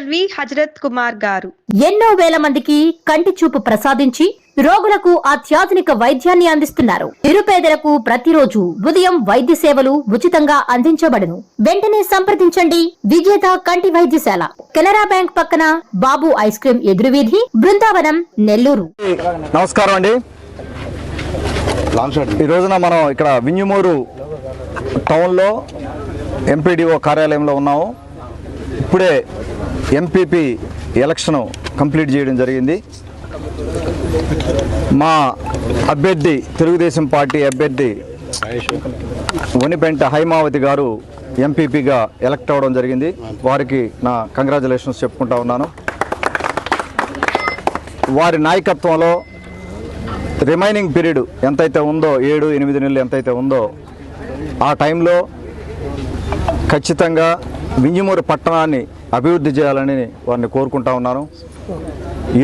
LV Hazrat Kumar గారు ఎన్నో వేల మందికి కంటి చూపు ప్రసాదించి రోగులకు అత్యాధునిక వైద్యాన్ని అందిస్తున్నారు. నిరుపేదలకు ప్రతిరోజు ఉదయం వైద్య సేవలు ఉచితంగా అందించబడును. వెంటనే సంప్రదించండి. విజేత కంటి వైద్యశాల, కెనరా బ్యాంక్ పక్కన, బాబు ఐస్ క్రీమ్ ఎదురువీధి, బృందావనం, నెల్లూరు. నమస్కారం అండి. ఈ రోజున మనం ఇక్కడ వింజమూరు టౌన్లో ఎంపీడీఓ కార్యాలయంలో ఉన్నాము. ఇప్పుడే ఎంపీపీ ఎలక్షన్ కంప్లీట్ చేయడం జరిగింది. మా అభ్యర్థి తెలుగుదేశం పార్టీ అభ్యర్థి వనిపెంట హైమావతి గారు ఎంపీపీగా ఎలక్ట్ అవ్వడం జరిగింది. వారికి నా కంగ్రాచులేషన్స్ చెప్పుకుంటా ఉన్నాను. వారి నాయకత్వంలో రిమైనింగ్ పీరియడ్ ఎంతైతే ఉందో 7-8 నెలలు ఎంతైతే ఉందో ఆ టైంలో ఖచ్చితంగా వింజమూరు పట్టణాన్ని అభివృద్ధి చేయాలని వారిని కోరుకుంటా ఉన్నాను.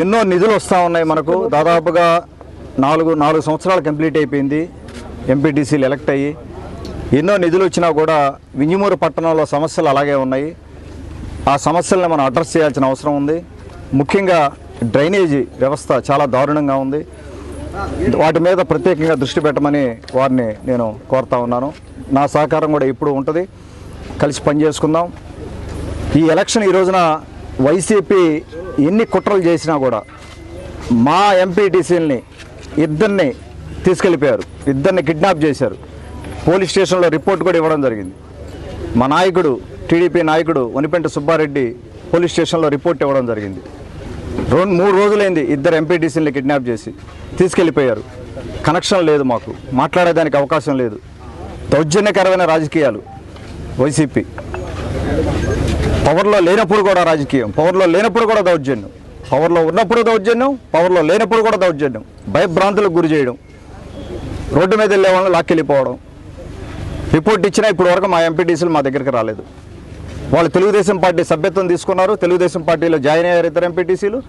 ఎన్నో నిధులు వస్తూ ఉన్నాయి. మనకు దాదాపుగా 4 సంవత్సరాలు కంప్లీట్ అయిపోయింది ఎంపీటీసీలు ఎలక్ట్ అయ్యి. ఎన్నో నిధులు వచ్చినా కూడా వింజమూరు పట్టణంలో సమస్యలు అలాగే ఉన్నాయి. ఆ సమస్యలను మనం అడ్రస్ చేయాల్సిన అవసరం ఉంది. ముఖ్యంగా డ్రైనేజీ వ్యవస్థ చాలా దారుణంగా ఉంది. వాటి మీద ప్రత్యేకంగా దృష్టి పెట్టమని వారిని నేను కోరుతా ఉన్నాను. నా సహకారం కూడా ఇప్పుడు ఉంటుంది. కలిసి పనిచేసుకుందాం. ఈ ఎలక్షన్ ఈ రోజున వైసీపీ ఎన్ని కుట్రలు చేసినా కూడా మా ఎంపీటీసీలని ఇద్దరిని తీసుకెళ్ళిపోయారు. ఇద్దరిని కిడ్నాప్ చేశారు. పోలీస్ స్టేషన్లో రిపోర్ట్ కూడా ఇవ్వడం జరిగింది. మా నాయకుడు టీడీపీ నాయకుడు వనిపెంట సుబ్బారెడ్డి పోలీస్ స్టేషన్లో రిపోర్ట్ ఇవ్వడం జరిగింది. 3 రోజులైంది ఇద్దరు ఎంపీటీసీలని కిడ్నాప్ చేసి తీసుకెళ్ళిపోయారు. కనెక్షన్ లేదు, మాకు మాట్లాడేదానికి అవకాశం లేదు. దౌర్జన్యకరమైన రాజకీయాలు వైసీపీ. పవర్లో లేనప్పుడు కూడా రాజకీయం, పవర్లో లేనప్పుడు కూడా దౌర్జన్యం, పవర్లో ఉన్నప్పుడు దౌర్జన్యం, పవర్లో లేనప్పుడు కూడా దౌర్జన్యం, భయభ్రాంతులకు గురి చేయడం, రోడ్డు మీద వెళ్ళే వాళ్ళని లాక్కెళ్ళిపోవడం. రిపోర్ట్ ఇచ్చినా ఇప్పుడు వరకు మా ఎంపీటీసీలు మా దగ్గరికి రాలేదు. వాళ్ళు తెలుగుదేశం పార్టీ సభ్యత్వం తీసుకున్నారు. తెలుగుదేశం పార్టీలో జాయిన్ అయ్యారు ఇద్దరు ఎంపీటీసీలు,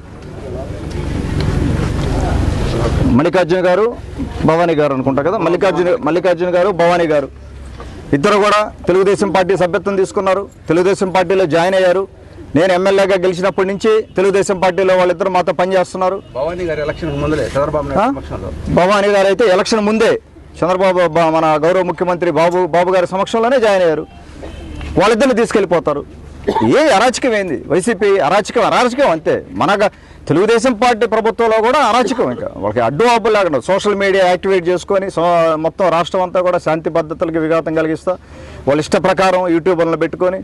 మల్లికార్జున గారు, భవానీ గారు అనుకుంటా కదా, మల్లికార్జున గారు, భవానీ గారు ఇద్దరు కూడా తెలుగుదేశం పార్టీ సభ్యత్వం తీసుకున్నారు. తెలుగుదేశం పార్టీలో జాయిన్ అయ్యారు. నేను ఎమ్మెల్యేగా గెలిచినప్పటి నుంచి తెలుగుదేశం పార్టీలో వాళ్ళిద్దరు మాతో పనిచేస్తున్నారు. భవానీ గారు అయితే ఎలక్షన్ ముందే చంద్రబాబు మన గౌరవ ముఖ్యమంత్రి బాబు గారి సమక్షంలోనే జాయిన్ అయ్యారు. వాళ్ళిద్దరిని తీసుకెళ్ళిపోతారు. ఏ అరాచకం ఏంది వైసీపీ? అరాచకం అంతే. మన తెలుగుదేశం పార్టీ ప్రభుత్వంలో కూడా అరాచకం. ఇంకా వాళ్ళకి అడ్డు అబ్బు లేకుండా సోషల్ మీడియా యాక్టివేట్ చేసుకొని మొత్తం రాష్ట్రం అంతా కూడా శాంతి భద్రతలకు విఘాతం కలిగిస్తా వాళ్ళ ఇష్ట ప్రకారం యూట్యూబర్లను పెట్టుకొని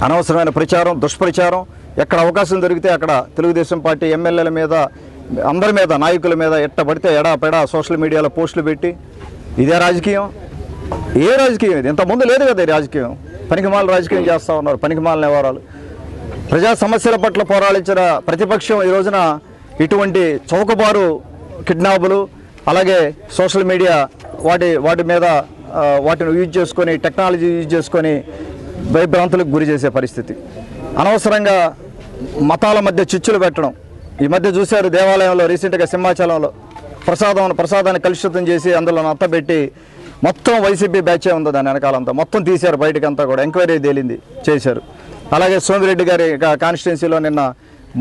అనవసరమైన ప్రచారం, దుష్ప్రచారం, ఎక్కడ అవకాశం దొరికితే అక్కడ తెలుగుదేశం పార్టీ ఎమ్మెల్యేల మీద, అందరి మీద, నాయకుల మీద ఎట్టబడితే ఎడాపెడా సోషల్ మీడియాలో పోస్టులు పెట్టి ఇదే రాజకీయం. ఏ రాజకీయం ఇది? ఇంతకుముందు లేదు కదా ఈ రాజకీయం. పనికిమాల రాజకీయం చేస్తూ ఉన్నారు. పనికిమాల వ్యవహారాలు. ప్రజా సమస్యల పట్ల పోరాడించిన ప్రతిపక్షం ఈ రోజున ఇటువంటి చౌకబారు కిడ్నాపులు, అలాగే సోషల్ మీడియా వాటి మీద వాటిని యూజ్ చేసుకొని, టెక్నాలజీ యూజ్ చేసుకొని భయభ్రాంతులకు గురి చేసే పరిస్థితి. అనవసరంగా మతాల మధ్య చిచ్చులు పెట్టడం. ఈ మధ్య చూశారు దేవాలయంలో రీసెంట్గా సింహాచలంలో ప్రసాదాన్ని కలుషితం చేసి అందులో నత్తబెట్టి మొత్తం వైసీపీ బ్యాచే ఉందో దాని వెనకాలంతా మొత్తం తీశారు. బయటకంతా కూడా ఎంక్వైరీ తేలింది, చేశారు. అలాగే సోమిరెడ్డి గారి కాన్స్టిట్యున్సీలో నిన్న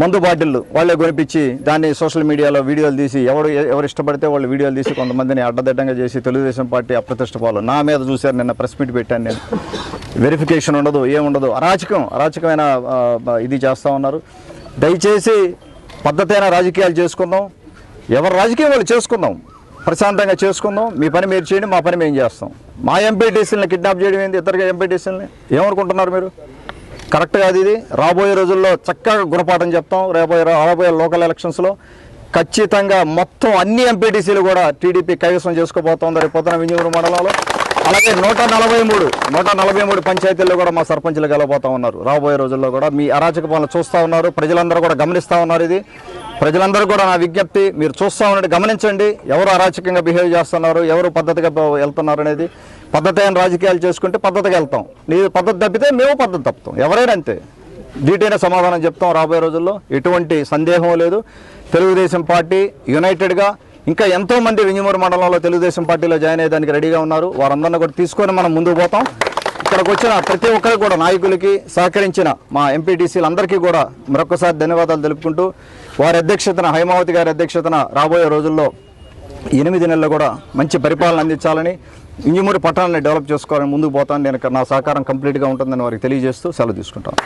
మందు బాటిళ్ళు వాళ్ళే కొనిపించి దాన్ని సోషల్ మీడియాలో వీడియోలు తీసి ఎవరు ఇష్టపడితే వాళ్ళు వీడియోలు తీసి కొంతమందిని అడ్డదిడ్డంగా చేసి తెలుగుదేశం పార్టీ అప్రతిష్ట పాలు. నా మీద చూశారు. నిన్న ప్రెస్ మీట్ పెట్టాను నేను. వెరిఫికేషన్ ఉండదు, ఏముండదు. అరాచకమైన ఇది చేస్తూ ఉన్నారు. దయచేసి పద్ధతైన రాజకీయాలు చేసుకుందాం. ఎవరు రాజకీయం వాళ్ళు చేసుకుందాం, ప్రశాంతంగా చేసుకుందాం. మీ పని మీరు చేయండి, మా పని మేము చేస్తాం. మా ఎంపీటీసీలని కిడ్నాప్ చేయడం ఏంది? ఇద్దరుగా ఎంపీటీసీలని ఏమనుకుంటున్నారు మీరు? కరెక్ట్ కాదు ఇది. రాబోయే రోజుల్లో చక్కగా గుణపాఠం చెప్తాం. రాబోయే లోకల్ ఎలక్షన్స్లో ఖచ్చితంగా మొత్తం అన్ని ఎంపీటీసీలు కూడా టీడీపీ కైవసం చేసుకోబోతోంది రేపొద్దున వింజమూరు మండలంలో. అలాగే 143 పంచాయతీల్లో కూడా మా సర్పంచులు గెలవబోతూ ఉన్నారు. రాబోయే రోజుల్లో కూడా మీ అరాచక పాలన చూస్తూ ఉన్నారు. ప్రజలందరూ కూడా గమనిస్తూ ఉన్నారు. ఇది ప్రజలందరూ కూడా నా విజ్ఞప్తి, మీరు చూస్తూ ఉండండి, గమనించండి. ఎవరు అరాచకంగా బిహేవ్ చేస్తున్నారు, ఎవరు పద్ధతిగా వెళ్తున్నారు అనేది. పద్ధతైన రాజకీయాలు చేసుకుంటే పద్ధతిగా వెళ్తాం. నీ పద్ధతి తప్పితే మేము పద్ధతి తప్పుతాం. ఎవరైనా అంతే. ధీటైన సమాధానం చెప్తాం రాబోయే రోజుల్లో. ఎటువంటి సందేహం లేదు. తెలుగుదేశం పార్టీ యునైటెడ్గా ఇంకా ఎంతోమంది వింజమూరు మండలంలో తెలుగుదేశం పార్టీలో జాయిన్ అయ్యేదానికి రెడీగా ఉన్నారు. వారందరినీ కూడా తీసుకొని మనం ముందుకు పోతాం. ఇక్కడికి వచ్చిన ప్రతి ఒక్కరికి కూడా నాయకులకి సహకరించిన మా ఎంపీటీసీలు అందరికీ కూడా మరొకసారి ధన్యవాదాలు తెలుపుకుంటూ వారి అధ్యక్షతన హైమావతి గారి అధ్యక్షతన రాబోయే రోజుల్లో 8 నెలలు కూడా మంచి పరిపాలన అందించాలని ఇంజమూరు పట్టణాన్ని డెవలప్ చేసుకోవాలని ముందుకు పోతాను. నేను నా సహకారం కంప్లీట్గా ఉంటుందని వారికి తెలియజేస్తూ సెలవు తీసుకుంటాను.